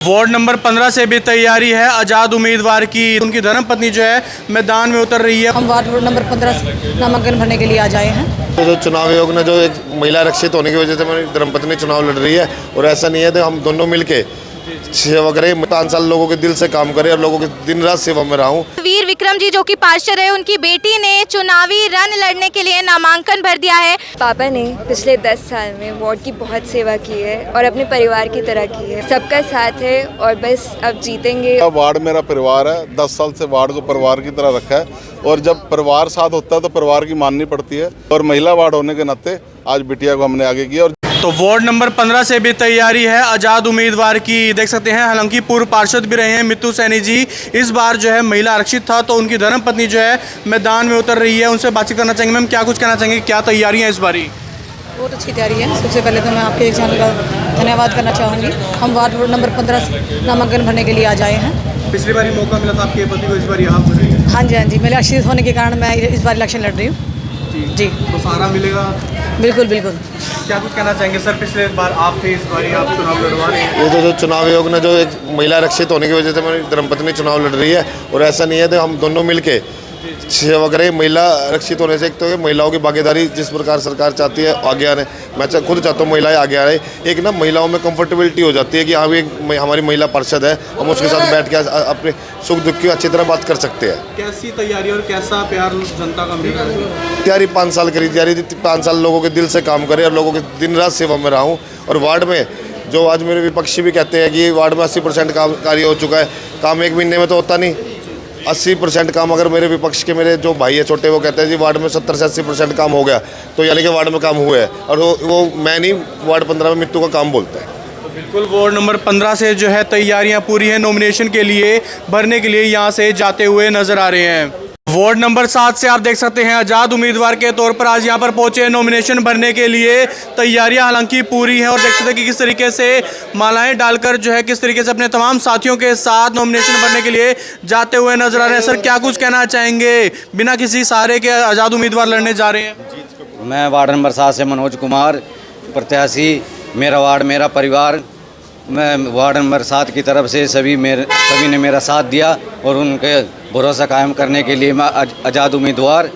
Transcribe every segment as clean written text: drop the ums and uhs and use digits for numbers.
Ward number 15 से भी तैयारी है आज़ाद उम्मीदवार की। उनकी धर्मपत्नी जो है मैदान में उतर रही है। हम वार्ड नंबर 15 से नामांकन भरने के लिए आज आए हैं। तो जो चुनाव आयोग ने जो एक महिला आरक्षित होने की वजह से मेरी धर्मपत्नी चुनाव लड़ रही है, और ऐसा नहीं है तो हम दोनों मिलके सेवा करें। 5 साल लोगों के दिल से काम करें और लोगों के दिन रात सेवा में रहा हूँ। वीर विक्रम जी जो कि पार्षद है, उनकी बेटी ने चुनावी रण लड़ने के लिए नामांकन भर दिया है। पापा ने पिछले 10 साल में वार्ड की बहुत सेवा की है और अपने परिवार की तरह की है। सबका साथ है और बस अब जीतेंगे। वार्ड मेरा परिवार है। 10 साल से वार्ड को परिवार की तरह रखा है, और जब परिवार साथ होता है तो परिवार की माननी पड़ती है। और महिला वार्ड होने के नाते आज बिटिया को हमने आगे किया। तो वार्ड नंबर 15 से भी तैयारी है आज़ाद उम्मीदवार की। देख सकते हैं, हालांकि पूर्व पार्षद भी रहे हैं मित्तू सैनी जी। इस बार जो है महिला आरक्षित था, तो उनकी धर्मपत्नी जो है मैदान में उतर रही है। उनसे बातचीत करना चाहेंगे। मैम, क्या कुछ कहना चाहेंगे, क्या तैयारियां इस बारी? बहुत अच्छी तैयारी है। सबसे पहले तो मैं आपके चैनल का धन्यवाद करना चाहूँगी। हम वार्ड नंबर 15 से नामांकन भरने के लिए आज आए हैं। पिछली बार मौका मिला था आपके पति को, इस बार आप? हाँ जी, मेरे आरक्षित होने के कारण मैं इस बार इलेक्शन लड़ रही हूँ जी। तो सहारा मिलेगा? बिल्कुल। क्या कुछ कहना चाहेंगे सर? पिछले बार आप थे, इस बार आप चुनाव लड़वा रहे हैं। ये तो जो चुनाव आयोग ने जो एक महिला आरक्षित होने की वजह से मेरी धर्मपत्नी चुनाव लड़ रही है, और ऐसा नहीं है तो हम दोनों मिलके सेवा करें। महिला आरक्षित होने से एक तो महिलाओं की भागीदारी जिस प्रकार सरकार चाहती है आगे आने, मैं खुद चाहता हूँ महिलाएं आगे आ रही। एक ना महिलाओं में कंफर्टेबिलिटी हो जाती है कि हाँ भी हमारी महिला पार्षद है, हम उसके साथ बैठ के अपने सुख दुख की अच्छी तरह बात कर सकते हैं। कैसी तैयारी और कैसा प्यार जनता का मिल रहा है? तैयारी 5 साल करी, तैयारी 5 साल लोगों के दिल से काम करें और लोगों के दिन रात सेवा में रहा हूँ। और वार्ड में जो आज मेरे विपक्षी भी कहते हैं कि वार्ड में 80% काम कार्य हो चुका है, काम 1 महीने में तो होता नहीं। 80% काम अगर मेरे विपक्ष के मेरे जो भाई है छोटे, वो कहते हैं जी वार्ड में 70 से 80% काम हो गया, तो यानी कि वार्ड में काम हुआ है। और वो मैं नहीं, वार्ड 15 में मित्तू का काम बोलता है। तो बिल्कुल वार्ड नंबर 15 से जो है तैयारियां पूरी हैं नॉमिनेशन के लिए भरने के लिए यहाँ से जाते हुए नजर आ रहे हैं। वार्ड नंबर 7 से आप देख सकते हैं आज़ाद उम्मीदवार के तौर पर आज यहाँ पर पहुंचे नॉमिनेशन भरने के लिए। तैयारियां हालांकि पूरी हैं, और देख सकते हैं कि किस तरीके से मालाएं डालकर जो है किस तरीके से अपने तमाम साथियों के साथ नॉमिनेशन भरने के लिए जाते हुए नजर आ रहे हैं। सर, क्या कुछ कहना चाहेंगे? बिना किसी सहारे के आज़ाद उम्मीदवार लड़ने जा रहे हैं। मैं वार्ड नंबर 7 से मनोज कुमार, प्रत्याशी। मेरा वार्ड मेरा परिवार। मैं वार्ड नंबर 7 की तरफ से सभी ने मेरा साथ दिया, और उनके भरोसा कायम करने के लिए मैं आज़ाद उम्मीदवार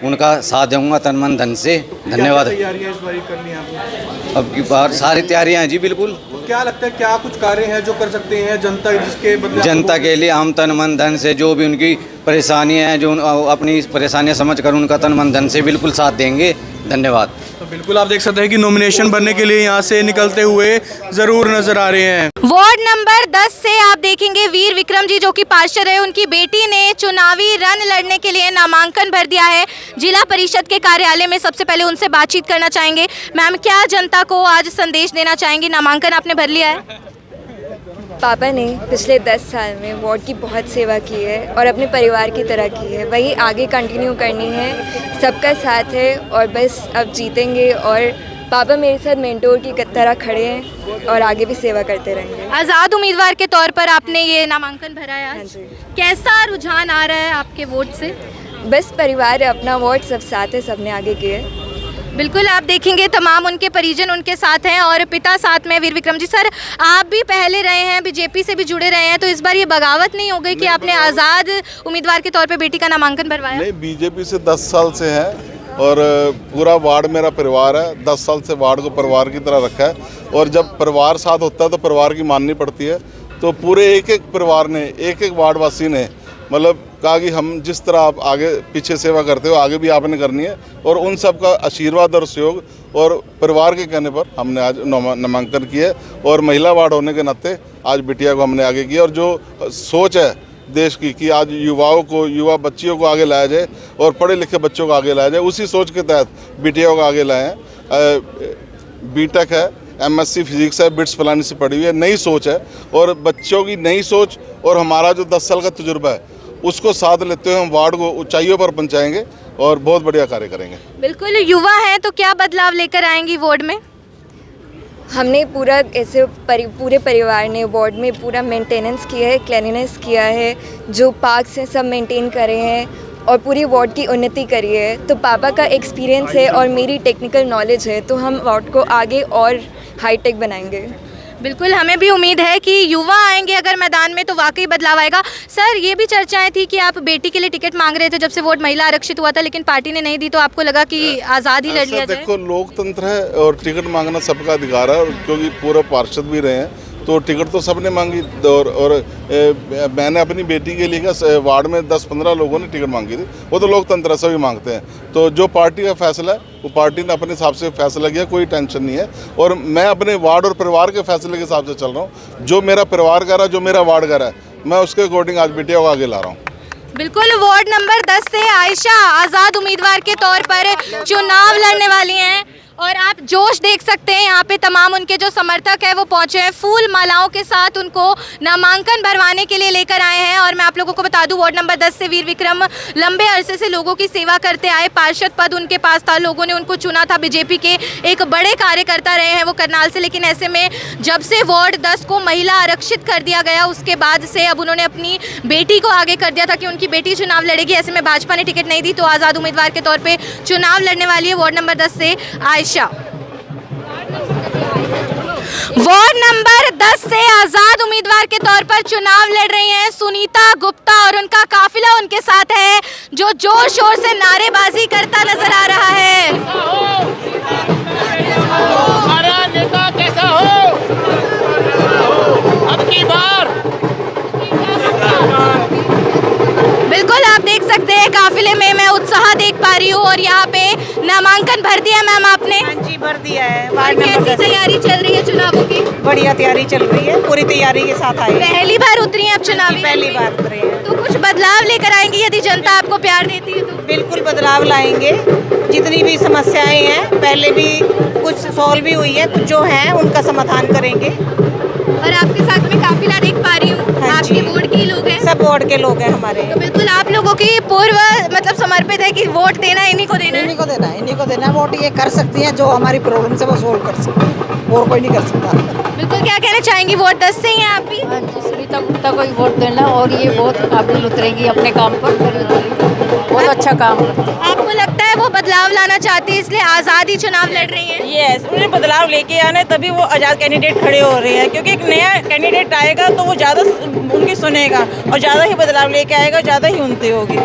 उनका साथ दूंगा तन मन धन से। धन्यवाद। तैयारियां इस बार करनी है आपको? अब की बार सारी तैयारियां हैं जी। बिल्कुल। क्या लगता है, क्या कुछ कार्य हैं जो कर सकते हैं जनता, जिसके बदले जनता के लिए हम तन मन धन से जो भी उनकी परेशानियाँ हैं, जो अपनी परेशानियाँ समझकर उनका तन मन धन से बिल्कुल साथ देंगे। धन्यवाद। तो बिल्कुल आप देख सकते हैं कि नॉमिनेशन भरने के लिए यहाँ से निकलते हुए जरूर नजर आ रहे हैं। वार्ड नंबर 10 से आप देखेंगे वीर विक्रम जी जो कि पार्षद है, उनकी बेटी ने चुनावी रण लड़ने के लिए नामांकन भर दिया है जिला परिषद के कार्यालय में। सबसे पहले उनसे बातचीत करना चाहेंगे। मैम, क्या जनता को आज संदेश देना चाहेंगी? नामांकन आपने भर लिया है। पापा ने पिछले 10 साल में वार्ड की बहुत सेवा की है और अपने परिवार की तरह की है। वही आगे कंटिन्यू करनी है। सबका साथ है और बस अब जीतेंगे। और पापा मेरे साथ मेंटोर की तरह खड़े हैं और आगे भी सेवा करते रहेंगे। आज़ाद उम्मीदवार के तौर पर आपने ये नामांकन भरा है आज। हाँ जी। कैसा रुझान आ रहा है आपके वोट से? बस परिवार है, अपना वार्ड, सब साथ है, सबने आगे किए। बिल्कुल आप देखेंगे तमाम उनके परिजन उनके साथ हैं और पिता साथ में वीर विक्रम जी। सर, आप भी पहले रहे हैं, बीजेपी से भी जुड़े रहे हैं, तो इस बार ये बगावत नहीं हो गई कि आपने आज़ाद उम्मीदवार के तौर पे बेटी का नामांकन भरवाया? नहीं, बीजेपी से 10 साल से है, और पूरा वार्ड मेरा परिवार है। 10 साल से वार्ड को परिवार की तरह रखा है, और जब परिवार साथ होता है तो परिवार की माननी पड़ती है। तो पूरे एक परिवार ने, एक वार्डवासी ने मतलब कहा कि हम जिस तरह आप आगे पीछे सेवा करते हो, आगे भी आपने करनी है। और उन सब का आशीर्वाद और सहयोग और परिवार के कहने पर हमने आज नामांकन किया, और महिला वार्ड होने के नाते आज बिटिया को हमने आगे किया। और जो सोच है देश की कि आज युवा बच्चियों को आगे लाया जाए और पढ़े लिखे बच्चों को आगे लाया जाए, उसी सोच के तहत बिटिया को आगे लाए हैं। बीटेक है, MSc फिजिक्स है, बिट्स फलानी से पढ़ी हुई है। नई सोच है, और बच्चों की नई सोच और हमारा जो 10 साल का तजुर्बा है उसको साथ लेते हुए हम वार्ड को ऊंचाइयों पर पहुंचाएंगे और बहुत बढ़िया कार्य करेंगे। बिल्कुल। युवा हैं तो क्या बदलाव लेकर आएंगी वार्ड में? हमने पूरा ऐसे पूरे परिवार ने वार्ड में पूरा मेंटेनेंस किया है, क्लीनिनेस किया है, जो पार्क्स हैं सब मेंटेन करे हैं और पूरी वार्ड की उन्नति करी है। तो पापा का एक्सपीरियंस है और मेरी टेक्निकल नॉलेज है, तो हम वार्ड को आगे और हाईटेक बनाएंगे। बिल्कुल, हमें भी उम्मीद है कि युवा आएंगे अगर मैदान में तो वाकई बदलाव आएगा। सर, ये भी चर्चाएं थी कि आप बेटी के लिए टिकट मांग रहे थे जब से वोट महिला आरक्षित हुआ था, लेकिन पार्टी ने नहीं दी, तो आपको लगा कि आज़ाद ही लड़ लिया जाए? देखो, लोकतंत्र है और टिकट मांगना सबका अधिकार है, और क्योंकि पूरा पार्षद भी रहे हैं तो टिकट तो सबने मांगी। और मैंने अपनी बेटी के लिए वार्ड में 10-15 लोगों ने टिकट मांगी थी। वो तो लोकतंत्र है, सभी मांगते हैं। तो जो पार्टी का फैसला है वो पार्टी ने अपने हिसाब से फैसला किया, कोई टेंशन नहीं है। और मैं अपने वार्ड और परिवार के फैसले के हिसाब से चल रहा हूँ। जो मेरा परिवार कर रहा है, जो मेरा वार्ड कर रहा है, मैं उसके अकॉर्डिंग आज बेटिया को आगे ला रहा हूँ। बिल्कुल, वार्ड नंबर 10 से आयशा आज़ाद उम्मीदवार के तौर पर चुनाव लड़ने वाली हैं और आप जोश देख सकते हैं। यहाँ पे तमाम उनके जो समर्थक हैं वो पहुँचे हैं, फूल मालाओं के साथ उनको नामांकन भरवाने के लिए लेकर आए हैं। और मैं आप लोगों को बता दूं, वार्ड नंबर 10 से वीर विक्रम लंबे अरसे से लोगों की सेवा करते आए, पार्षद पद उनके पास था, लोगों ने उनको चुना था, बीजेपी के एक बड़े कार्यकर्ता रहे हैं वो करनाल से। लेकिन ऐसे में जब से वार्ड 10 को महिला आरक्षित कर दिया गया, उसके बाद से अब उन्होंने अपनी बेटी को आगे कर दिया था कि उनकी बेटी चुनाव लड़ेगी। ऐसे में भाजपा ने टिकट नहीं दी तो आज़ाद उम्मीदवार के तौर पर चुनाव लड़ने वाली है वार्ड नंबर 10 से आयशा। वार्ड नंबर 10 से आजाद उम्मीदवार के तौर पर चुनाव लड़ रही हैं सुनीता गुप्ता और उनका काफिला उनके साथ है जो जोर शोर से नारेबाजी करता नजर आ रहा है। हमारा नेता कैसा हो अब की बार। बिल्कुल, आप देख सकते हैं काफिले में मैं उत्साह देख पा रही हूँ और यहाँ पे नामांकन भर दिया मैम आपने? हाँ जी, भर दिया है। और कैसी तैयारी चल रही है चुनावों की? बढ़िया तैयारी चल रही है, पूरी तैयारी के साथ आई। पहली बार उतरी हैं आप चुनावी? पहली बार उतरे हैं। तो कुछ बदलाव लेकर आएंगी यदि जनता आपको प्यार देती है तो? बिल्कुल बदलाव लाएंगे। जितनी भी समस्याएं हैं पहले भी कुछ सॉल्व भी हुई है, कुछ जो है उनका समाधान करेंगे। और आपके साथ में काफिला देख पा रही हूँ, हाँ आपके वार्ड के लोग हैं? सब वार्ड के लोग हैं हमारे। तो बिल्कुल आप लोगों की पूर्व मतलब समर्पित है कि वोट देना इन्हीं को देना है? इन्हीं को देना है, इन्हीं को देना है वोट। ये कर सकती हैं जो हमारी प्रॉब्लम से वो सोल्व कर सकती है, और कोई नहीं कर सकता। बिल्कुल, क्या कहना चाहेंगी? वोट 10 से ही हैं आप भी? हाँ जी, सुनीता गुप्ता को ही वोट देना और ये बहुत काबिल उतरेगी अपने काम पर, बहुत अच्छा काम करती है। आपको लगता है वो बदलाव लाना चाहती है इसलिए आज़ाद ही चुनाव लड़ रही हैं? यस, उन्हें बदलाव लेके आना है तभी वो आज़ाद कैंडिडेट खड़े हो रहे हैं, क्योंकि एक नया कैंडिडेट आएगा तो वो ज़्यादा उनकी सुनेगा और ज़्यादा ही बदलाव लेके आएगा, ज़्यादा ही उन्नति होगी।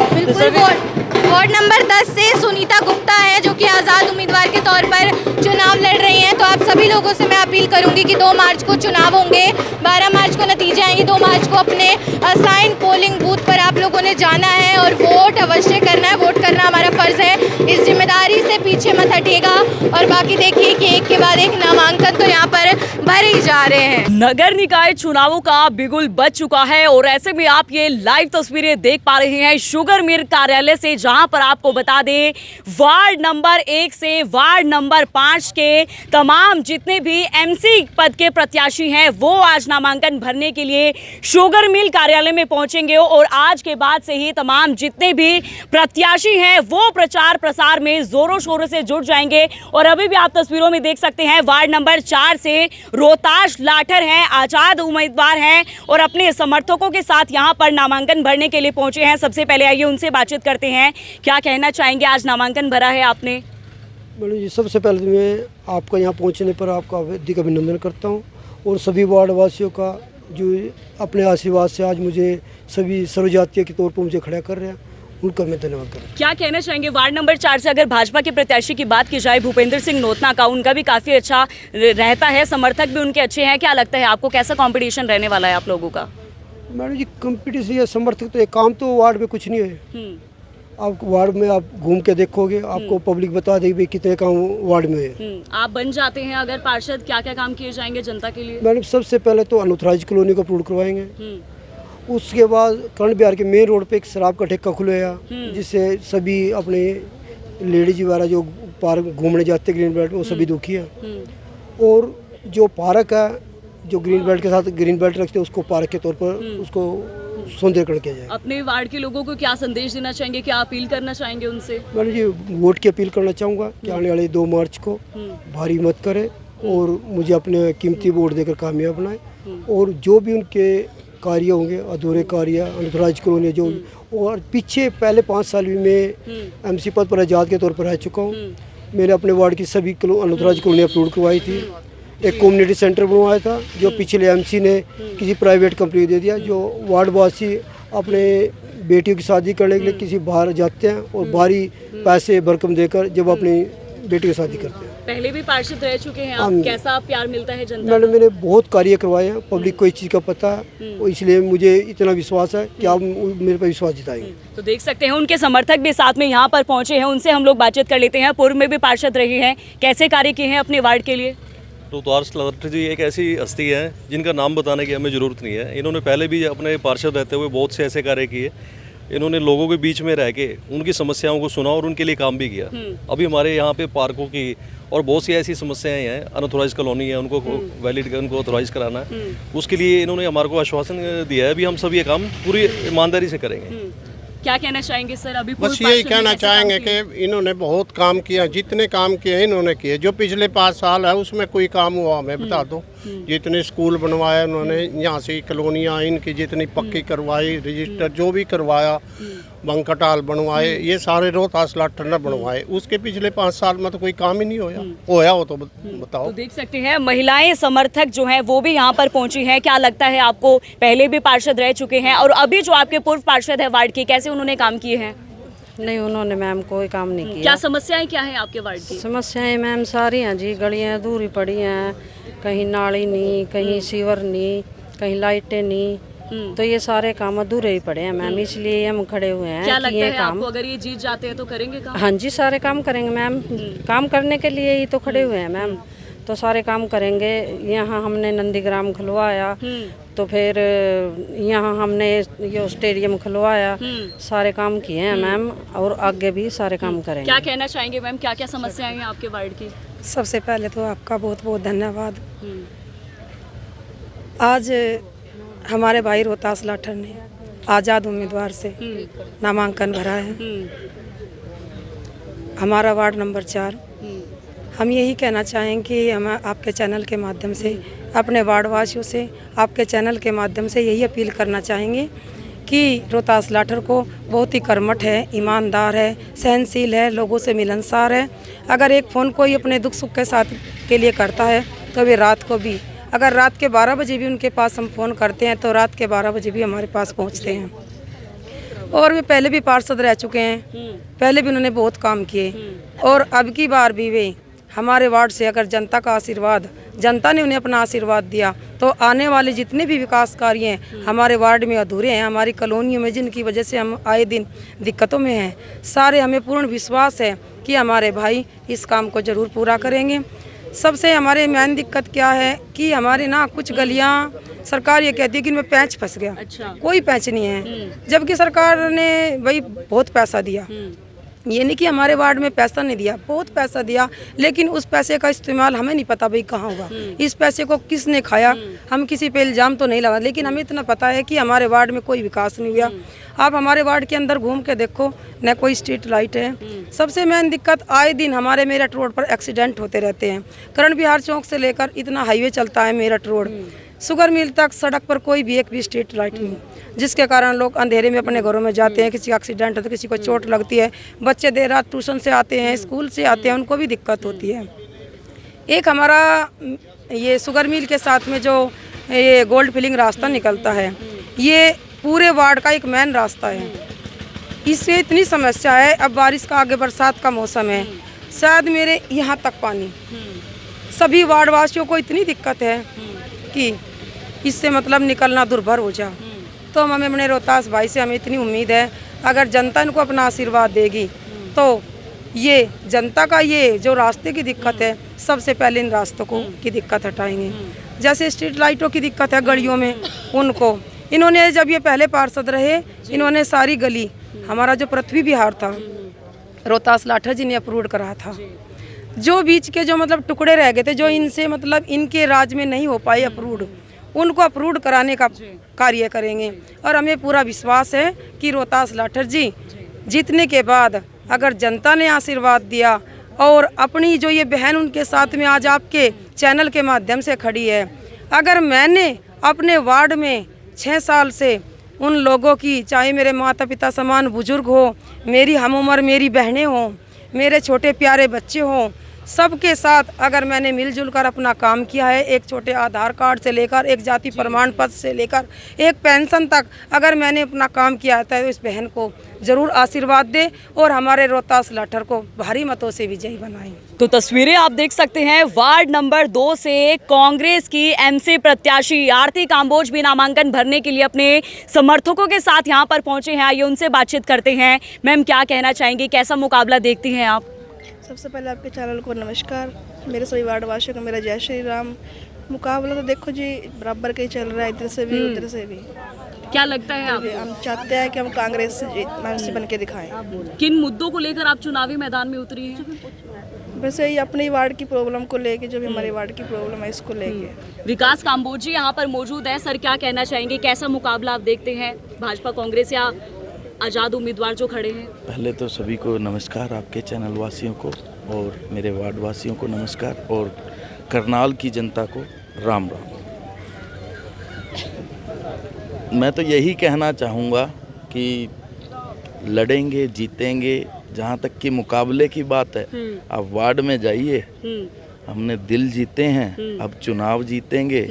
वार्ड नंबर 10 से सुनीता गुप्ता है जो कि आज़ाद उम्मीदवार के तौर पर चुनाव लड़ रही हैं। तो आप सभी लोगों से मैं अपील करूंगी कि 2 मार्च को चुनाव होंगे, 12 मार्च को नतीजे आएंगे, 2 मार्च को अपने असाइन पोलिंग बूथ पर आप लोगों ने जाना है और वोट अवश्य करना है। वोट करना हमारा फर्ज है, इस जिम्मेदारी से पीछे मत हटिएगा। और बाकी देखिए कि एक के बाद एक नामांकन तो यहाँ पर भरे ही जा रहे हैं। नगर निकाय चुनावों का बिगुल बज चुका है और ऐसे में आप ये लाइव तस्वीरें देख पा रहे हैं शुगर मिल कार्यालय से, जहां पर आपको बता दें वार्ड नंबर 1 से वार्ड नंबर 5 के तमाम जितने भी एमसी पद के प्रत्याशी हैं वो आज नामांकन भरने के लिए शुगर मिल कार्यालय में पहुंचेंगे और आज के बाद से ही तमाम जितने भी प्रत्याशी हैं वो प्रचार प्रसार में जोरों शोरों से जुट जाएंगे। और अभी भी आप तस्वीरों में देख सकते हैं वार्ड नंबर 4 से रोहताश लाठर हैं, आजाद उम्मीदवार हैं और अपने समर्थकों के साथ यहां पर नामांकन भरने के लिए पहुंचे हैं। सबसे पहले आइए उनसे बातचीत करते हैं, क्या कहना चाहेंगे? आज नामांकन भरा है आपने। मैडम जी, सबसे पहले तो मैं आपका यहाँ पहुँचने पर आपका हार्दिक अभिनंदन करता हूँ और सभी वार्ड वासियों का जो अपने आशीर्वाद से आज मुझे सभी सर्वजातीय के तौर पर मुझे खड़ा कर रहे हैं, उनका मैं धन्यवाद करता हूँ। क्या कहना चाहेंगे वार्ड नंबर 4 से अगर भाजपा के प्रत्याशी की बात की जाए भूपेंद्र सिंह नोतना का, उनका भी काफ़ी अच्छा रहता है, समर्थक भी उनके अच्छे हैं, क्या लगता है आपको कैसा कंपटीशन रहने वाला है आप लोगों का? मैडम जी, कंपटीशन या समर्थक तो एक काम तो वार्ड में कुछ नहीं है। आप वार्ड में आप घूम के देखोगे, आपको पब्लिक बता देगी कितने काम वार्ड में है। आप बन जाते हैं अगर पार्षद, क्या क्या काम किए जाएंगे जनता के लिए? मैडम, सबसे पहले तो अनऑथराइज कॉलोनी को अप्रूव करवाएंगे। उसके बाद कर्ण बिहार के मेन रोड पे एक शराब का ठेका खुलेगा, जिससे सभी अपने लेडीज वगैरह जो पार्क घूमने जाते ग्रीन बेल्ट में वो सभी दुखी है। और जो पार्क है जो ग्रीन बेल्ट के साथ ग्रीन बेल्ट रखते हैं उसको पार्क के तौर पर उसको सौंदर्यकरण किया जाए। अपने वार्ड के लोगों को क्या संदेश देना चाहेंगे, क्या अपील करना चाहेंगे उनसे? मैडम जी, वोट की अपील करना चाहूँगा कि आने वाले 2 मार्च को भारी मत करें और मुझे अपने कीमती वोट देकर कामयाब बनाएं। और जो भी उनके कार्य होंगे, अधूरे कार्य, अनऑथराइज कॉलोनी जो, और पीछे पहले 5 साल भी मैं एमसी पद पर आजाद के तौर पर रह चुका हूँ। मैंने अपने वार्ड की सभी अनऑथराइज कॉलोनी अप्रूव करवाई थी। एक कम्युनिटी सेंटर बनवाया था जो पिछले एमसी ने किसी प्राइवेट कंपनी को दे दिया। जो वार्डवासी अपने बेटियों की शादी करने के लिए किसी बाहर जाते हैं और बाहरी पैसे भरकम देकर जब अपनी बेटी की शादी करते हैं। पहले भी पार्षद रह चुके हैं आप, कैसा प्यार मिलता है जनता मैंने बहुत कार्य करवाए हैं, पब्लिक को इस चीज़ का पता है और इसलिए मुझे इतना विश्वास है कि आप मेरे पर विश्वास जिताएंगे। तो देख सकते हैं उनके समर्थक भी साथ में यहाँ पर पहुँचे हैं, उनसे हम लोग बातचीत कर लेते हैं। पूर्व में भी पार्षद रहे हैं, कैसे कार्य किए हैं अपने वार्ड के लिए? रोहतास लाठर जी एक ऐसी हस्ती है जिनका नाम बताने की हमें ज़रूरत नहीं है। इन्होंने पहले भी अपने पार्षद रहते हुए बहुत से ऐसे कार्य किए। इन्होंने लोगों के बीच में रह के उनकी समस्याओं को सुना और उनके लिए काम भी किया। अभी हमारे यहाँ पे पार्कों की और बहुत सी ऐसी समस्याएं हैं, अनऑथोराइज कॉलोनी है, उनको वैलिड उनको ऑथोराइज कराना है। उसके लिए इन्होंने हमारे को आश्वासन दिया है, अभी हम सब ये काम पूरी ईमानदारी से करेंगे। क्या कहना चाहेंगे सर? अभी बस यही कहना चाहेंगे कि इन्होंने बहुत काम किया, जितने काम किए इन्होंने किए। जो पिछले 5 साल है उसमें कोई काम हुआ हमें बता दो। जितने स्कूल बनवाए उन्होंने, यहाँ से कॉलोनियाँ इनकी जितनी पक्की करवाई, रजिस्टर जो भी करवाया, बंकटाल बनवाए, ये सारे रोहतास लाठर ने बनवाए। उसके पिछले 5 साल में तो कोई काम ही नहीं होया हो तो बताओ। तो देख सकते हैं महिलाएं समर्थक जो हैं वो भी यहाँ पर पहुंची हैं। क्या लगता है आपको? पहले भी पार्षद रह चुके हैं और अभी जो आपके पूर्व पार्षद है वार्ड के, कैसे उन्होंने काम किए हैं? नहीं, उन्होंने मैम कोई काम नहीं किया। क्या समस्याएं क्या है आपके वार्ड की? समस्याएं मैम सारी हैं जी, गलियां अधूरी पड़ी हैं, कहीं नाली नहीं, कहीं सीवर नहीं, कहीं लाइटें नहीं, तो ये सारे काम अधूरे ही पड़े हैं मैम, इसलिए हम खड़े हुए हैं। क्या लगता है आपको अगर ये जीत जाते हैं तो करेंगे काम? हाँ जी, सारे काम करेंगे मैम, काम करने के लिए ही तो खड़े हुए हैं मैम, तो सारे काम करेंगे। यहाँ हमने नंदीग्राम खुलवाया, तो फिर यहाँ हमने ये स्टेडियम खुलवाया, सारे काम किए हैं मैम और आगे भी सारे काम करेंगे। क्या कहना चाहेंगे मैम, क्या क्या समस्याएं हैं आपके वार्ड की? सबसे पहले तो आपका बहुत बहुत धन्यवाद। आज हमारे भाई रोहतास लाठर ने आज़ाद उम्मीदवार से नामांकन भरा है, हमारा वार्ड नंबर 4। हम यही कहना चाहेंगे कि हम आपके चैनल के माध्यम से अपने वार्डवासियों से, आपके चैनल के माध्यम से यही अपील करना चाहेंगे कि रोहतास लाठर को बहुत ही कर्मठ है, ईमानदार है, सहनशील है, लोगों से मिलनसार है। अगर एक फ़ोन कोई अपने दुख सुख के साथ के लिए करता है तो वे रात को भी, अगर रात के 12 बजे भी उनके पास हम फ़ोन करते हैं तो रात के 12 बजे भी हमारे पास पहुंचते हैं। और वे पहले भी पार्षद रह चुके हैं, पहले भी उन्होंने बहुत काम किए और अब की बार भी वे हमारे वार्ड से, अगर जनता का आशीर्वाद, जनता ने उन्हें अपना आशीर्वाद दिया तो आने वाले जितने भी विकास कार्य हैं हमारे वार्ड में अधूरे हैं, हमारी कॉलोनियों में जिनकी वजह से हम आए दिन दिक्कतों में हैं, सारे हमें पूर्ण विश्वास है कि हमारे भाई इस काम को ज़रूर पूरा करेंगे। सबसे हमारे मेन दिक्कत क्या है कि हमारे ना कुछ गलियां सरकार ये कहती है कि इनमें पैंच फंस गया। अच्छा। कोई पैंच नहीं है, जबकि सरकार ने भाई बहुत पैसा दिया। ये नहीं कि हमारे वार्ड में पैसा नहीं दिया, बहुत पैसा दिया, लेकिन उस पैसे का इस्तेमाल हमें नहीं पता भाई कहाँ होगा, इस पैसे को किसने खाया। हम किसी पे इल्ज़ाम तो नहीं लगा, लेकिन हमें इतना पता है कि हमारे वार्ड में कोई विकास नहीं हुआ। आप हमारे वार्ड के अंदर घूम के देखो, न कोई स्ट्रीट लाइट है। सबसे मेन दिक्कत, आए दिन हमारे मेरठ रोड पर एक्सीडेंट होते रहते हैं। करण बिहार चौक से लेकर इतना हाईवे चलता है मेरठ रोड, शुगर मिल तक सड़क पर कोई भी एक भी स्ट्रीट लाइट नहीं, जिसके कारण लोग अंधेरे में अपने घरों में जाते हैं। किसी का एक्सीडेंट हो तो किसी को चोट लगती है, बच्चे देर रात ट्यूशन से आते हैं, स्कूल से आते हैं, उनको भी दिक्कत होती है। एक हमारा ये शुगर मिल के साथ में जो ये गोल्ड फिलिंग रास्ता निकलता है, ये पूरे वार्ड का एक मेन रास्ता है। इससे इतनी समस्या है, अब बारिश का आगे बरसात का मौसम है, शायद मेरे यहाँ तक पानी, सभी वार्डवासियों को इतनी दिक्कत है कि इससे मतलब निकलना दुर्भर हो जा। तो हमें अपने रोहतास भाई से हमें इतनी उम्मीद है, अगर जनता इनको अपना आशीर्वाद देगी तो ये जनता का ये जो रास्ते की दिक्कत है, सबसे पहले इन रास्तों को की दिक्कत हटाएंगे। जैसे स्ट्रीट लाइटों की दिक्कत है गलियों में, उनको इन्होंने, जब ये पहले पार्षद रहे, इन्होंने सारी गली, हमारा जो पृथ्वी विहार था रोहतास लाठर जी ने अप्रूव करा था। जो बीच के जो मतलब टुकड़े रह गए थे, जो इनसे मतलब इनके राज में नहीं हो पाए अप्रूव, उनको अप्रूव कराने का कार्य करेंगे। और हमें पूरा विश्वास है कि रोहतास लाठर जी जीतने के बाद, अगर जनता ने आशीर्वाद दिया और अपनी जो ये बहन उनके साथ में आज आपके चैनल के माध्यम से खड़ी है, अगर मैंने अपने वार्ड में 6 साल से उन लोगों की, चाहे मेरे माता पिता समान बुजुर्ग हो, मेरी हम उम्र मेरी बहनें हों, मेरे छोटे प्यारे बच्चे हों, सबके साथ अगर मैंने मिलजुल कर अपना काम किया है, एक छोटे आधार कार्ड से लेकर एक जाति प्रमाण पत्र से लेकर एक पेंशन तक अगर मैंने अपना काम किया है तो इस बहन को ज़रूर आशीर्वाद दे और हमारे रोहतास लाठर को भारी मतों से विजयी बनाएं। तो तस्वीरें आप देख सकते हैं वार्ड नंबर 2 से कांग्रेस की एमसी प्रत्याशी आरती काम्बोज भी नामांकन भरने के लिए अपने समर्थकों के साथ यहां पर पहुंचे हैं। आइए उनसे बातचीत करते हैं। मैम, क्या कहना चाहेंगी, कैसा मुकाबला देखती हैं आप? सबसे पहले आपके चैनल को नमस्कार, मेरे सभी वार्ड वासियों को मेरा जय श्री राम। मुकाबला तो देखो जी बराबर का ही चल रहा है, इधर से भी उधर से भी। क्या लगता है आप? हम चाहते हैं कि हम कांग्रेस से बन के दिखाएं। किन मुद्दों को लेकर आप चुनावी मैदान में उतरी हैं? वैसे ही अपने वार्ड की प्रॉब्लम को लेके, जो भी हमारे वार्ड की प्रॉब्लम है इसको लेके। विकास काम्बोज जी यहाँ पर मौजूद है। सर, क्या कहना चाहेंगे, कैसा मुकाबला आप देखते हैं, भाजपा कांग्रेस या आज़ाद उम्मीदवार जो खड़े हैं? पहले तो सभी को नमस्कार, आपके चैनल वासियों को और मेरे वार्ड वासियों को नमस्कार और करनाल की जनता को राम राम। मैं तो यही कहना चाहूँगा कि लड़ेंगे जीतेंगे। जहाँ तक कि मुकाबले की बात है, आप वार्ड में जाइए, हमने दिल जीते हैं, अब चुनाव जीतेंगे।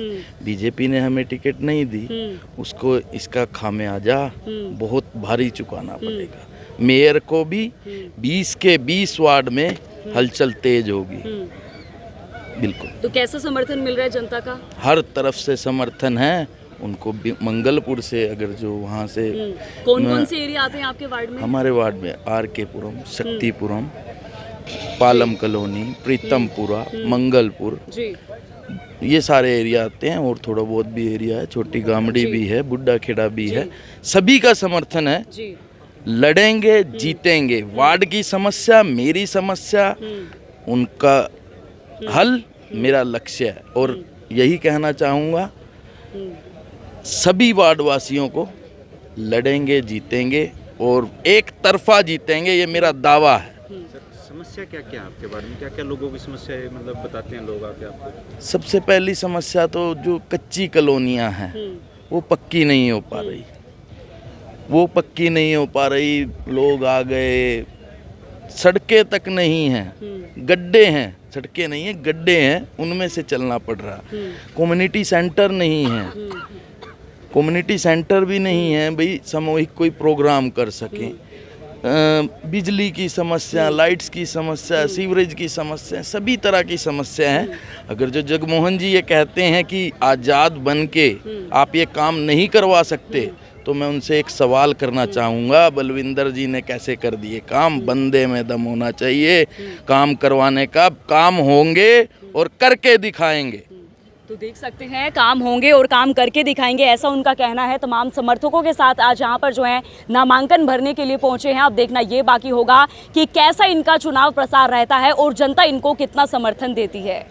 बीजेपी ने हमें टिकट नहीं दी, उसको इसका खामियाजा बहुत भारी चुकाना पड़ेगा। मेयर को भी 20 के 20 वार्ड में हलचल तेज होगी। बिल्कुल। तो कैसा समर्थन मिल रहा है जनता का? हर तरफ से समर्थन है उनको। मंगलपुर से अगर जो वहाँ से कौन से एरिया आते हैं आपके वार्ड में? हमारे वार्ड में आर.के.पुरम, शक्तिपुरम, पालम कॉलोनी, प्रीतमपुरा, मंगलपुर, ये सारे एरिया आते हैं। और थोड़ा बहुत भी एरिया है, छोटी गामड़ी भी है, बुड्ढा खेड़ा भी है। सभी का समर्थन है। लड़ेंगे जीतेंगे। वार्ड की समस्या मेरी समस्या, उनका हल मेरा लक्ष्य है। और यही कहना चाहूँगा सभी वार्ड वासियों को, लड़ेंगे जीतेंगे और एक तरफा जीतेंगे, ये मेरा दावा है। समस्या क्या क्या आपके बारे में, क्या क्या लोगों की समस्या है, मतलब बताते हैं लोग आके आपको? सबसे पहली समस्या तो जो कच्ची कॉलोनियाँ हैं वो पक्की नहीं हो पा रही, वो पक्की नहीं हो पा रही। लोग आ गए, सड़कें तक नहीं हैं, गड्ढे हैं, सड़कें नहीं हैं, गड्ढे हैं, उनमें से चलना पड़ रहा। कम्युनिटी सेंटर नहीं है, कम्युनिटी सेंटर भी नहीं है भाई सामूहिक कोई प्रोग्राम कर सकें। बिजली की समस्या, लाइट्स की समस्या, सीवरेज की समस्या, सभी तरह की समस्या हैं। अगर जो जगमोहन जी ये कहते हैं कि आज़ाद बन के आप ये काम नहीं करवा सकते, तो मैं उनसे एक सवाल करना चाहूँगा, बलविंदर जी ने कैसे कर दिए काम? बंदे में दम होना चाहिए काम करवाने का। काम होंगे और करके दिखाएंगे। तो देख सकते हैं, काम होंगे और काम करके दिखाएंगे, ऐसा उनका कहना है। तमाम समर्थकों के साथ आज यहाँ पर जो है नामांकन भरने के लिए पहुँचे हैं। अब देखना ये बाकी होगा कि कैसा इनका चुनाव प्रसार रहता है और जनता इनको कितना समर्थन देती है।